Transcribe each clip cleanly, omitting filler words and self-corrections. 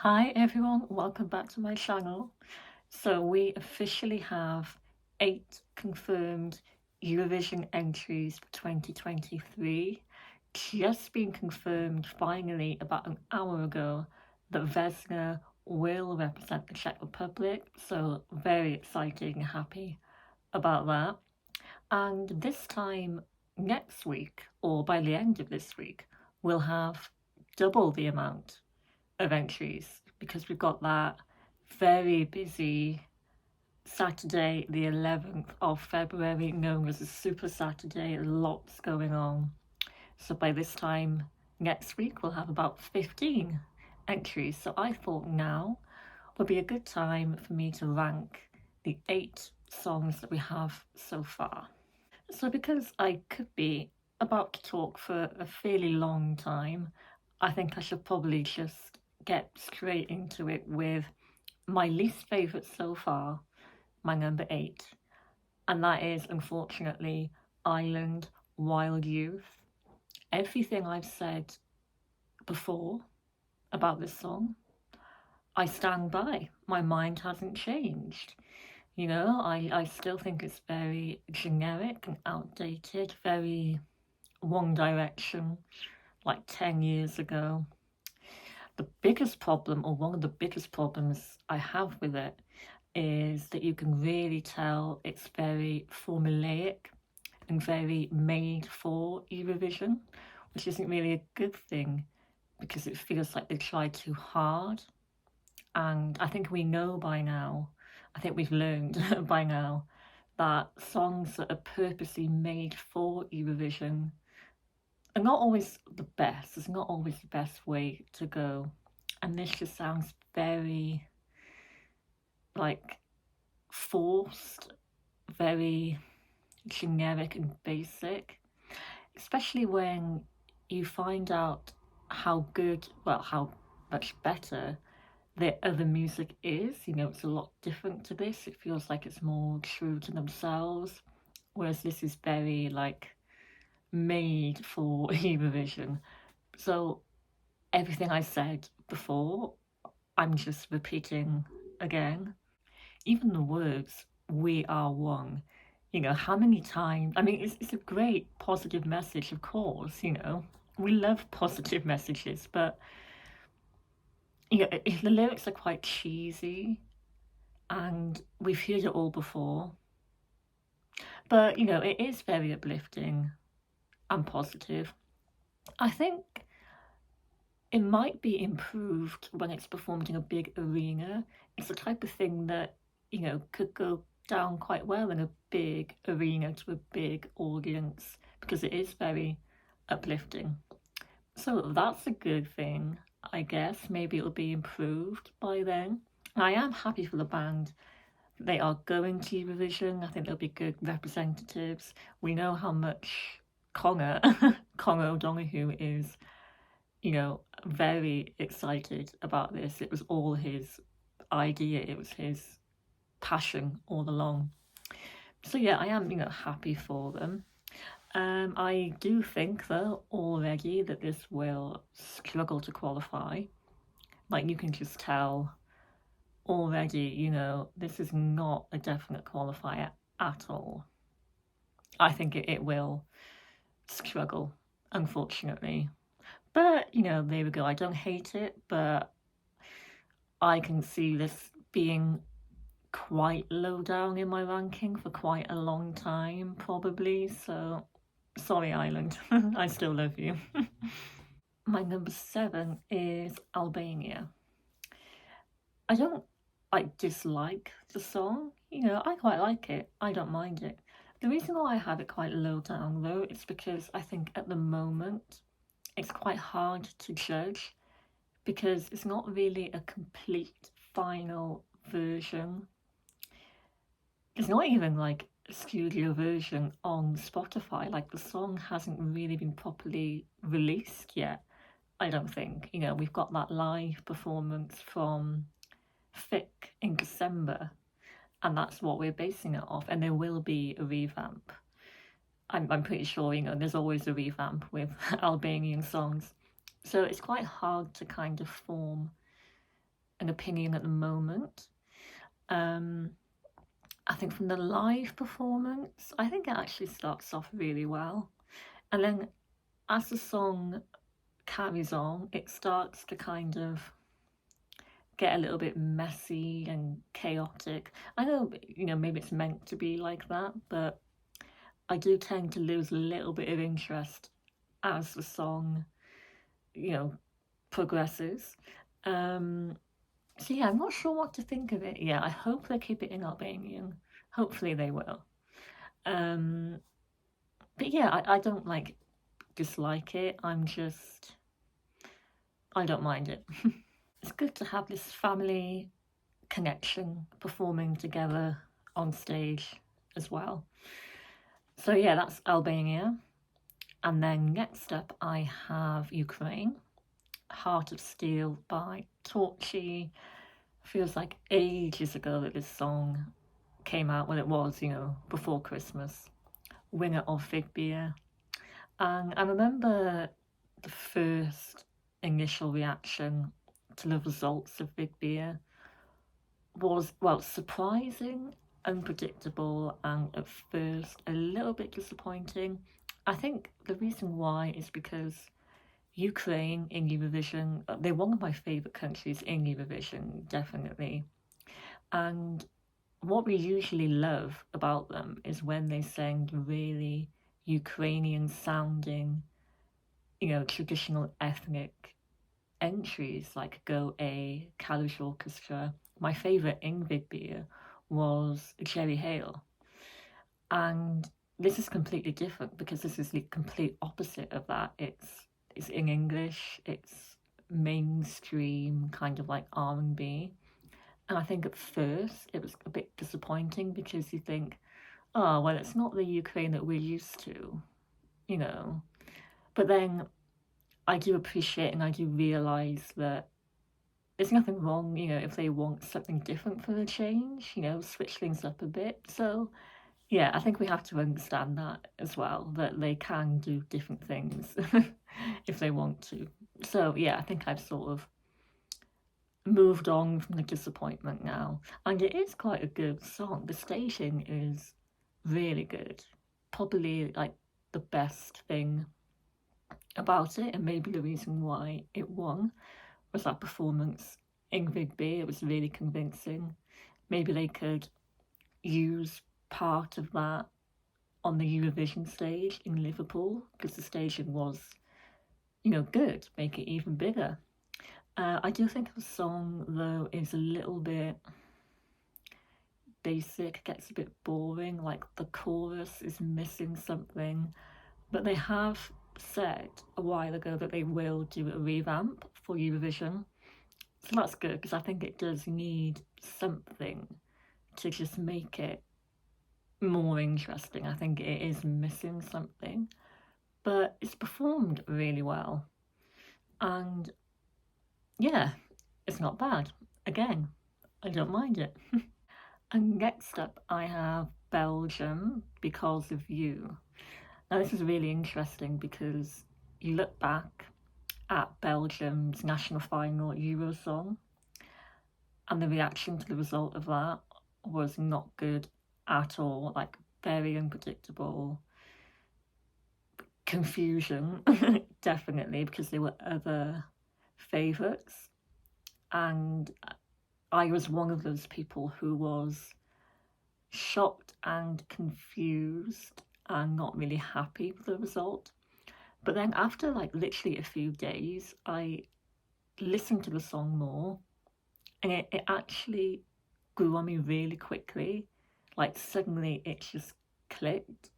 Hi everyone, welcome back to my channel. So we officially have 8 confirmed Eurovision entries for 2023. Just been confirmed finally about an hour ago that Vesna will represent the Czech Republic, so very exciting and happy about that. And this time next week, or by the end of this week, we'll have double the amount of entries because we've got that very busy Saturday, the 11th of February, known as a Super Saturday. Lots going on. So by this time next week, we'll have about 15 entries. So I thought now would be a good time for me to rank the 8 songs that we have so far. So because I could be about to talk for a fairly long time, I think I should probably just get straight into it with my least favourite so far, my number 8, and that is unfortunately Island Wild Youth. Everything I've said before about this song, I stand by. My mind hasn't changed. I still think it's very generic and outdated, very One Direction, like 10 years ago. The biggest problem, or one of the biggest problems I have with it, is that you can really tell it's very formulaic and very made for Eurovision, which isn't really a good thing because it feels like they tried too hard. And I think we know by now, I think we've learned by now, that songs that are purposely made for Eurovision are not always the best. It's not always the best way to go. And this just sounds very, like, forced, very generic and basic, especially when you find out how good, well, how much better their other music is. It's a lot different to this. It feels like it's more true to themselves, whereas this is very, like, made for Eurovision. So everything I said before, I'm just repeating again. Even the words, we are one. How many times? I mean, it's a great positive message, of course. We love positive messages, but, the lyrics are quite cheesy and we've heard it all before. But, it is very uplifting and positive. I think it might be improved when it's performed in a big arena. It's the type of thing that, could go down quite well in a big arena to a big audience because it is very uplifting. So that's a good thing, I guess. Maybe it'll be improved by then. I am happy for the band. They are going to Eurovision. I think they'll be good representatives. We know how much Connor, Connor O'Donoghue is very excited about this. It was all his idea, it was his passion all along. So yeah, I am, happy for them. I do think though already that this will struggle to qualify. Like you can just tell already, this is not a definite qualifier at all. I think it will struggle, unfortunately. But, there we go. I don't hate it, but I can see this being quite low down in my ranking for quite a long time, probably. So, sorry, Ireland. I still love you. My number 7 is Albania. I don't dislike the song. I quite like it. I don't mind it. The reason why I have it quite low down though is because I think at the moment it's quite hard to judge because it's not really a complete final version. It's not even like a studio version on Spotify. Like the song hasn't really been properly released yet, I don't think. We've got that live performance from Thick in December, and that's what we're basing it off. And there will be a revamp. I'm pretty sure, there's always a revamp with Albanian songs. So it's quite hard to kind of form an opinion at the moment. I think from the live performance, I think it actually starts off really well. And then as the song carries on, it starts to kind of get a little bit messy and chaotic. I know, maybe it's meant to be like that, but I do tend to lose a little bit of interest as the song, progresses. So yeah, I'm not sure what to think of it. Yeah, I hope they keep it in Albanian. Hopefully they will. Um, but yeah, I don't dislike it. I don't mind it. It's good to have this family connection performing together on stage as well. So yeah, that's Albania. And then next up I have Ukraine, Heart of Steel by Torchy. Feels like ages ago that this song came out, when it was, before Christmas. Winner of Big Beer. And I remember the first initial reaction to the results of Big Beer was, well, surprising, unpredictable, and at first a little bit disappointing. I think the reason why is because Ukraine in Eurovision, they're one of my favourite countries in Eurovision, definitely. And what we usually love about them is when they sing really Ukrainian sounding, traditional ethnic entries like Go A, Kalush Orchestra. My favourite in Big Beer was Jerry Hale. And this is completely different because this is the complete opposite of that. It's in English, it's mainstream kind of like R&B. And I think at first it was a bit disappointing because you think, oh, well, it's not the Ukraine that we're used to, you know. But then I do appreciate and I do realise that there's nothing wrong, if they want something different for a change, switch things up a bit. So, yeah, I think we have to understand that as well, that they can do different things if they want to. So, yeah, I think I've sort of moved on from the disappointment now. And it is quite a good song. The staging is really good. Probably like the best thing about it, and maybe the reason why it won was that performance in Big B. It was really convincing. Maybe they could use part of that on the Eurovision stage in Liverpool, because the staging was, good. Make it even bigger. I do think the song, though, is a little bit basic, gets a bit boring, like the chorus is missing something. But they have said a while ago that they will do a revamp for Eurovision. So that's good, because I think it does need something to just make it more interesting. I think it is missing something. But it's performed really well. And yeah, it's not bad. Again, I don't mind it. And next up I have Belgium, Because of You. Now this is really interesting because you look back at Belgium's national final Eurosong and the reaction to the result of that was not good at all, like very unpredictable. Confusion, definitely, because there were other favourites, and I was one of those people who was shocked and confused and not really happy with the result. But then after literally a few days, I listened to the song more, and it actually grew on me really quickly. Like suddenly it just clicked,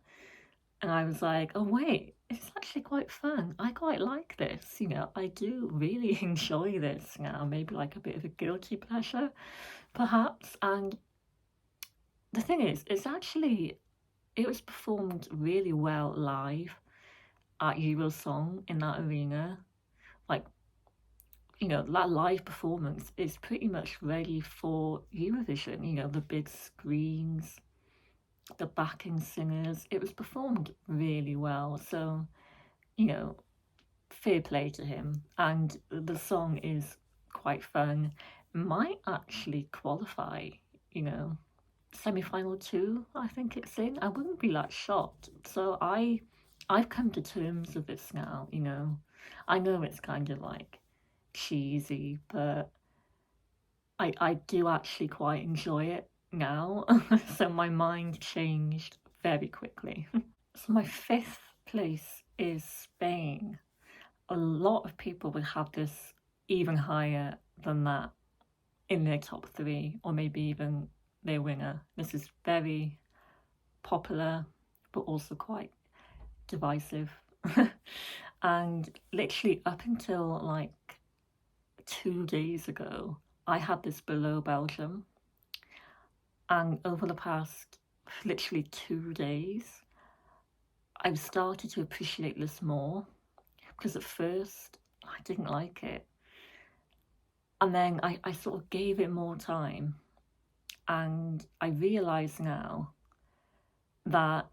and I was like, oh wait, it's actually quite fun. I quite like this, I do really enjoy this now. Maybe like a bit of a guilty pleasure, perhaps. And the thing is, it was performed really well live at Eurosong in that arena. Like, that live performance is pretty much ready for Eurovision, the big screens, the backing singers. It was performed really well. So, fair play to him. And the song is quite fun. might actually qualify, you know, semi-final two, I think it's in. I wouldn't be that shocked. So I've come to terms with this now, you know. I know it's kind of like cheesy, but I do actually quite enjoy it now. So my mind changed very quickly. So my fifth place is Spain. A lot of people would have this even higher than that in their top three, or maybe even their winner. This is very popular, but also quite divisive. And literally up until like 2 days ago, I had this below Belgium. And over the past literally 2 days, I've started to appreciate this more, because at first I didn't like it. And then I sort of gave it more time. And I realise now that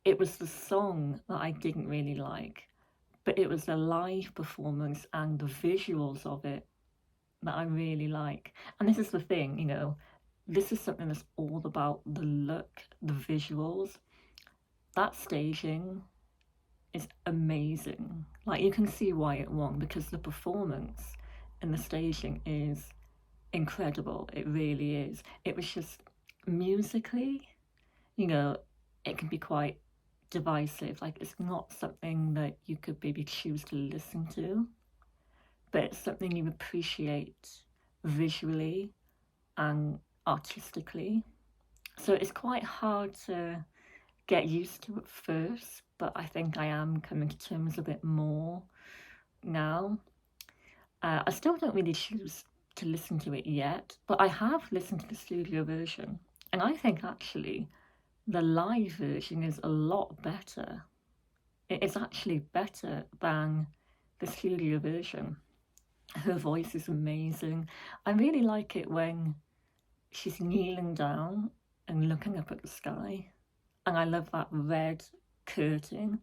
it was the song that I didn't really like, but it was the live performance and the visuals of it that I really like. And this is the thing, you know, this is something that's all about the look, the visuals. That staging is amazing. Like, you can see why it won, because the performance and the staging is incredible. It really is. It was just musically, you know, it can be quite divisive. Like, it's not something that you could maybe choose to listen to, but it's something you appreciate visually and artistically. So it's quite hard to get used to at first, but I think I am coming to terms with it more now. I still don't really choose to listen to it yet, but I have listened to the studio version, and I think actually the live version is a lot better. It is actually better than the studio version. Her voice is amazing. I really like it when she's kneeling down and looking up at the sky. And I love that red curtain.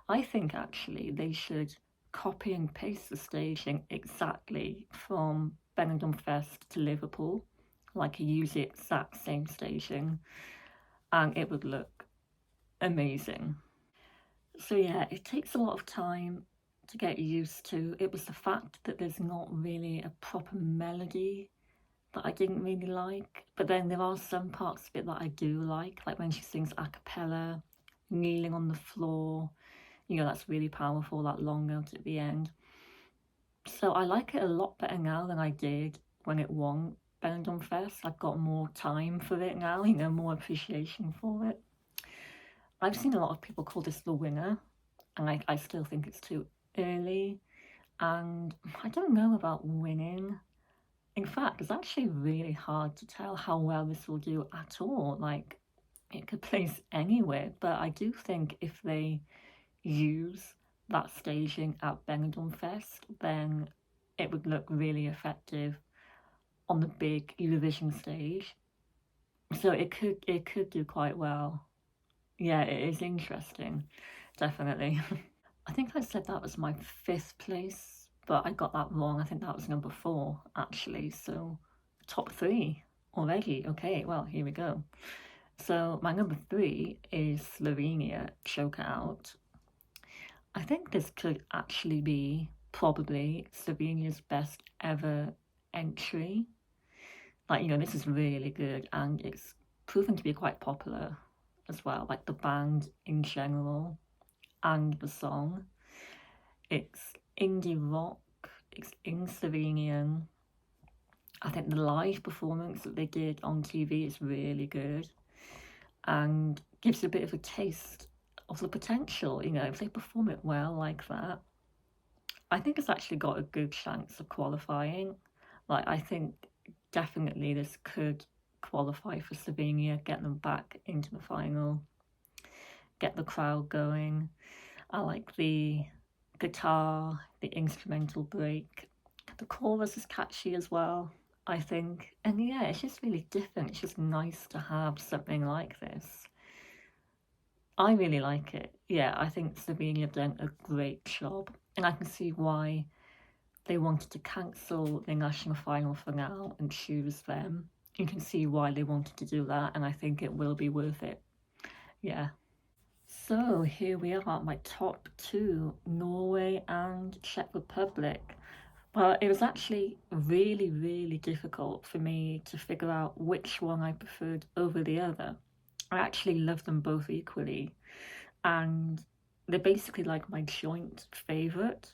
I think actually they should copy and paste the staging exactly from Benidorm Fest to Liverpool, like use the exact same staging, and it would look amazing. So yeah, it takes a lot of time to get used to. It was the fact that there's not really a proper melody that I didn't really like, but then there are some parts of it that I do like when she sings a cappella, kneeling on the floor, you know, that's really powerful, that long note at the end. So I like it a lot better now than I did when it won Benidorm Fest. I've got more time for it now, you know, more appreciation for it. I've seen a lot of people call this the winner, and I still think it's too early, and I don't know about winning. In fact, it's actually really hard to tell how well this will do at all. Like, it could place anywhere, but I do think if they use that staging at Benidorm Fest, then it would look really effective on the big Eurovision stage. So it could do quite well. Yeah, it is interesting, definitely. I think I said that was my fifth place, but I got that wrong. I think that was number four, actually. So top three already. Okay, well, here we go. So my number three is Slovenia Choke Out. I think this could actually be probably Slovenia's best ever entry. Like, you know, this is really good, and it's proven to be quite popular as well, like the band in general and the song. It's indie rock, it's in Slovenian. I think the live performance that they did on TV is really good and gives a bit of a taste of the potential, you know, if they perform it well like that. I think it's actually got a good chance of qualifying. Like, I think definitely this could qualify for Slovenia, get them back into the final, get the crowd going. I like the guitar, the instrumental break. The chorus is catchy as well, I think. And yeah, it's just really different. It's just nice to have something like this. I really like it. Yeah, I think Slovenia have done a great job. And I can see why they wanted to cancel the national final for now and choose them. You can see why they wanted to do that, and I think it will be worth it. Yeah. So here we are, my top two, Norway and Czech Republic. Well, it was actually really, really difficult for me to figure out which one I preferred over the other. I actually love them both equally, and they're basically like my joint favourite.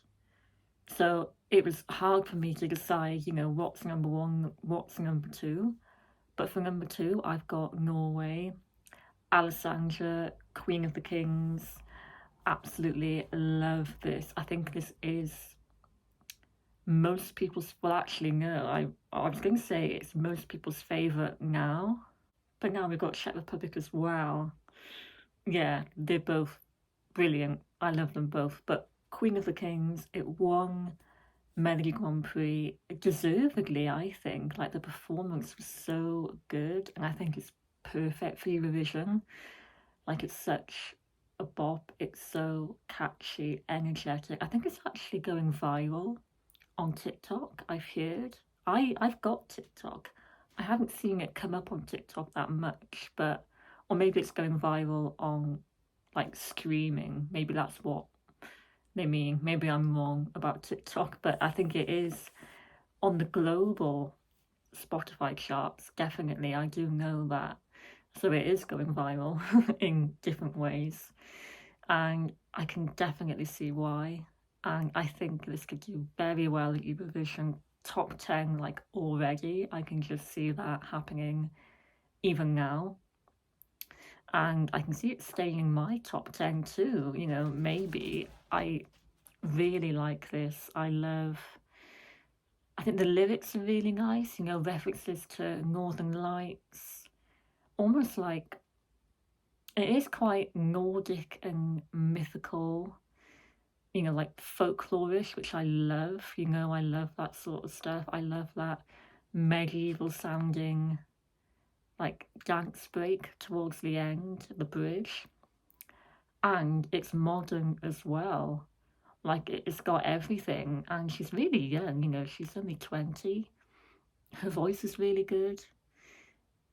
So it was hard for me to decide, what's number one, what's number two. But for number two, I've got Norway, Alessandra, Queen of the Kings. Absolutely love this. I think this is most people's, well, actually, no, I was going to say it's most people's favourite now. But now we've got Czech Republic as well. Yeah, they're both brilliant. I love them both. But Queen of the Kings, it won Melody Grand Prix deservedly, I think. Like, the performance was so good, and I think it's perfect for Eurovision. Like, it's such a bop, it's so catchy, energetic. I think it's actually going viral on TikTok, I've heard. I've got TikTok. I haven't seen it come up on TikTok that much, but or maybe it's going viral on like streaming. Maybe that's what they mean. Maybe I'm wrong about TikTok, but I think it is on the global Spotify charts. Definitely, I do know that. So it is going viral in different ways, and I can definitely see why. And I think this could do very well at Eurovision, top 10 like already. I can just see that happening even now. And I can see it staying in my top 10 too, maybe. I really like this. I think the lyrics are really nice, references to Northern Lights, almost like it is quite Nordic and mythical, like folklorish, which I love. I love that sort of stuff. I love that medieval sounding like dance break towards the end, the bridge. And it's modern as well. Like it's got everything. And she's really young, she's only 20. Her voice is really good.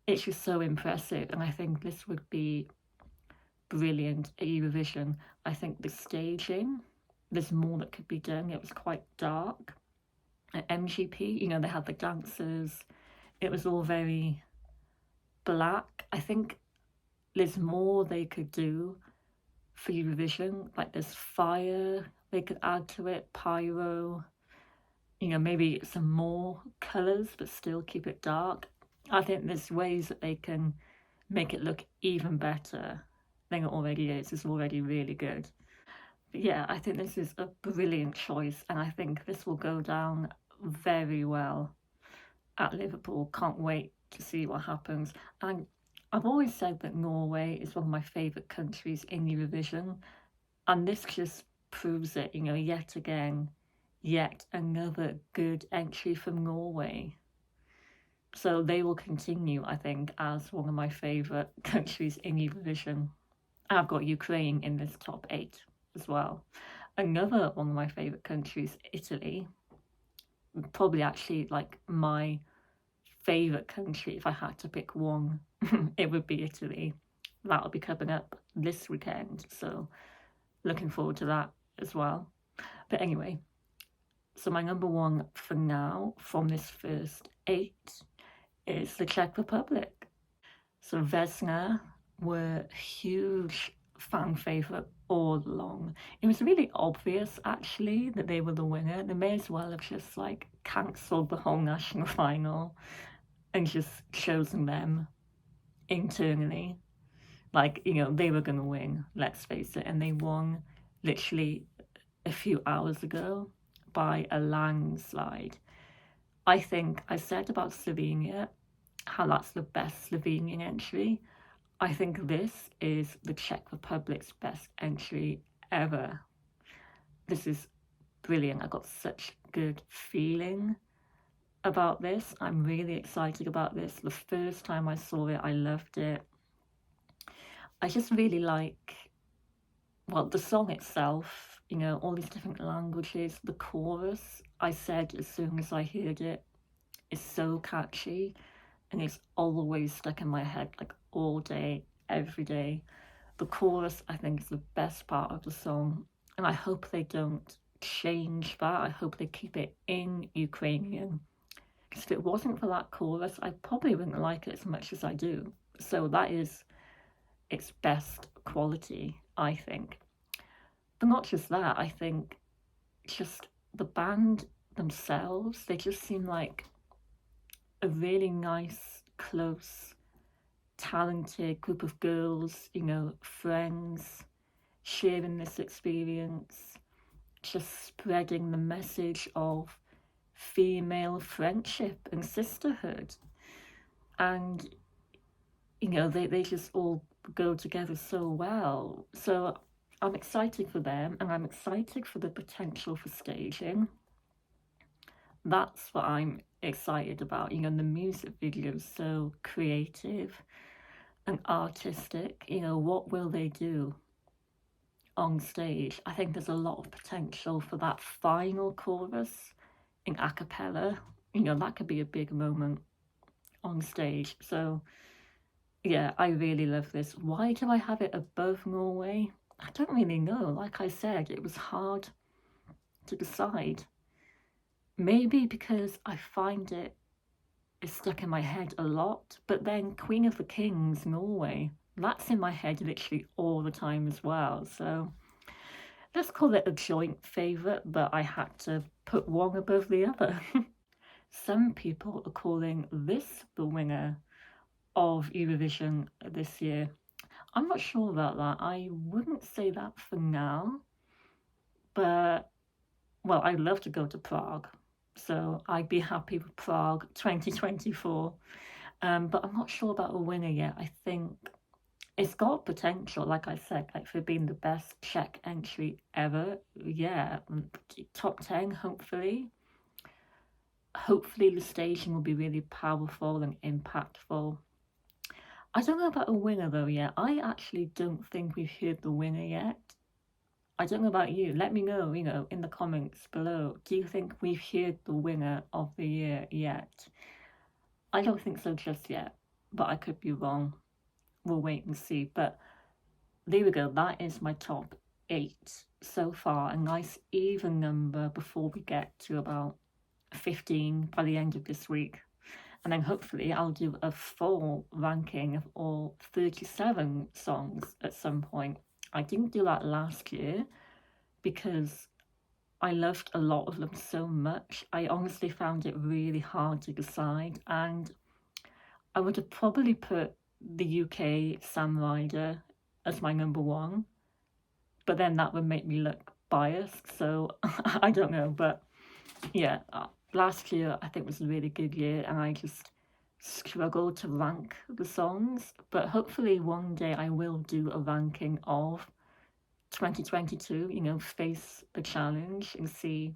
It's just so impressive. And I think this would be brilliant at Eurovision. I think the staging, there's more that could be done. It was quite dark. At MGP, they had the dancers. It was all very black. I think there's more they could do for Eurovision. Like there's fire they could add to it, pyro, maybe some more colours, but still keep it dark. I think there's ways that they can make it look even better than it already is. It's already really good. But yeah, I think this is a brilliant choice, and I think this will go down very well at Liverpool. Can't wait to see what happens. And I've always said that Norway is one of my favourite countries in Eurovision, and this just proves it, yet again, yet another good entry from Norway. So they will continue, I think, as one of my favourite countries in Eurovision. I've got Ukraine in this top 8 as well. Another one of my favourite countries, Italy. Probably actually like my favourite country if I had to pick one. It would be Italy. That'll be coming up this weekend, so looking forward to that as well. But anyway, so my number one for now from this first 8 is the Czech Republic. So Vesna were huge fan favourite all along. It was really obvious actually that they were the winner. They may as well have just like cancelled the whole national final and just chosen them internally. Like, they were gonna win, let's face it, and they won literally a few hours ago by a landslide. I think I said about Slovenia how that's the best Slovenian entry. I think this is the Czech Republic's best entry ever. This is brilliant. I got such good feeling about this. I'm really excited about this. The first time I saw it, I loved it. I just really like, well, the song itself, all these different languages, the chorus. I said as soon as I heard it, it's so catchy and it's always stuck in my head like all day, every day. The chorus, I think, is the best part of the song, and I hope they don't change that. I hope they keep it in Ukrainian, because if it wasn't for that chorus, I probably wouldn't like it as much as I do. So that is its best quality, I think. But not just that, I think just the band themselves, they just seem like a really nice, close, talented group of girls, you know, friends, sharing this experience, just spreading the message of female friendship and sisterhood. And, you know, they just all go together so well. So I'm excited for them, and I'm excited for the potential for staging. That's what I'm excited about. You know, the music video is so creative and artistic. You know, what will they do on stage? I think there's a lot of potential for that final chorus in a cappella. You know, that could be a big moment on stage. So yeah, I really love this. Why do I have it above Norway? I don't really know. Like I said, it was hard to decide. Maybe because I find it is stuck in my head a lot, but then Queen of the Kings, Norway, that's in my head literally all the time as well. So let's call it a joint favourite, but I had to put one above the other. Some people are calling this the winner of Eurovision this year. I'm not sure about that. I wouldn't say that for now, but well, I'd love to go to Prague, so I'd be happy with Prague 2024. But I'm not sure about a winner yet. I think it's got potential, like I said, like for being the best Czech entry ever. Yeah, top 10, hopefully. Hopefully the staging will be really powerful and impactful. I don't know about a winner though yet. I actually don't think we've heard the winner yet. I don't know about you. Let me know, you know, in the comments below. Do you think we've heard the winner of the year yet? I don't think so just yet, but I could be wrong. We'll wait and see. But there we go. That is my top 8 so far. A nice even number before we get to about 15 by the end of this week. And then hopefully I'll do a full ranking of all 37 songs at some point. I didn't do that last year because I loved a lot of them so much. I honestly found it really hard to decide, and I would have probably put the UK Sam Ryder as my number 1, but then that would make me look biased, so I don't know. But yeah, last year I think was a really good year, and I just struggled to rank the songs, but hopefully one day I will do a ranking of 2022, you know, face the challenge and see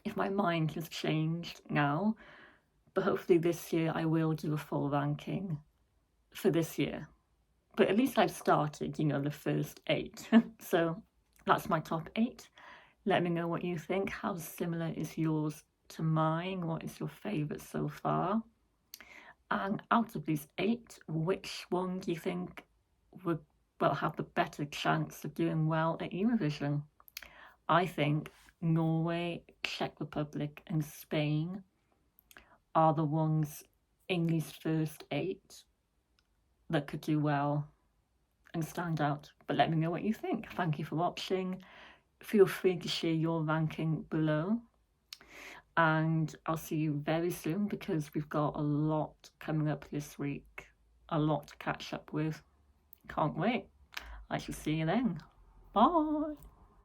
if my mind has changed now. But hopefully this year I will do a full ranking for this year. But at least I've started, you know, the first 8. So that's my top 8. Let me know what you think. How similar is yours to mine? What is your favourite so far? And out of these 8, which one do you think will have the better chance of doing well at Eurovision? I think Norway, Czech Republic and Spain are the ones in these first 8 that could do well and stand out. But let me know what you think. Thank you for watching. Feel free to share your ranking below, and I'll see you very soon because we've got a lot coming up this week, a lot to catch up with. Can't wait. I shall see you then. Bye.